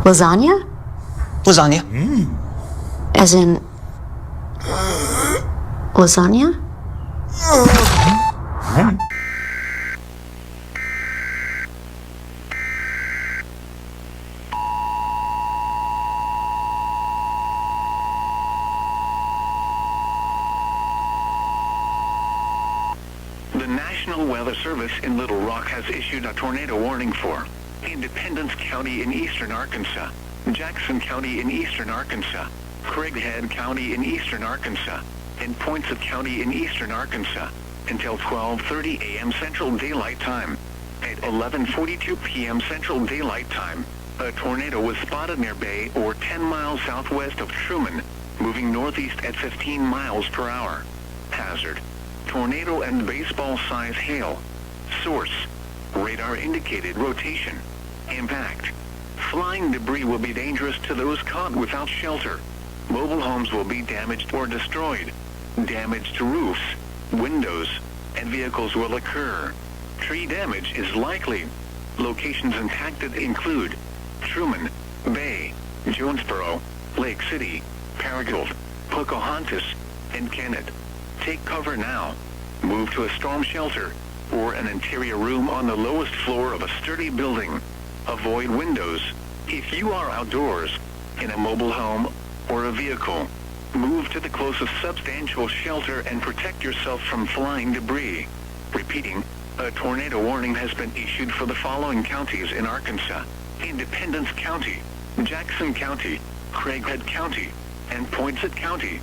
Lasagna? Lasagna. As in... lasagna? The National Weather Service in Little Rock has issued a tornado warning for Independence County in eastern Arkansas, Jackson County in eastern Arkansas, Craighead County in eastern Arkansas, and Poinsett County in eastern Arkansas until 12:30 a.m. Central Daylight Time. At 11:42 p.m. Central Daylight Time, a tornado was spotted near Bay or 10 miles southwest of Truman, moving northeast at 15 miles per hour. Hazard: tornado and baseball-size hail. Source: radar indicated rotation. Impact: flying debris will be dangerous to those caught without shelter. Mobile homes will be damaged or destroyed. Damage to roofs, windows, and vehicles will occur. Tree damage is likely. Locations impacted include Truman, Bay, Jonesboro, Lake City, Paragould, Pocahontas, and Kennett. Take cover now. Move to a storm shelter or an interior room on the lowest floor of a sturdy building. Avoid windows. If you are outdoors, in a mobile home or a vehicle, move to the closest substantial shelter and protect yourself from flying debris. Repeating, a tornado warning has been issued for the following counties in Arkansas: Independence County, Jackson County, Craighead County, and Poinsett County.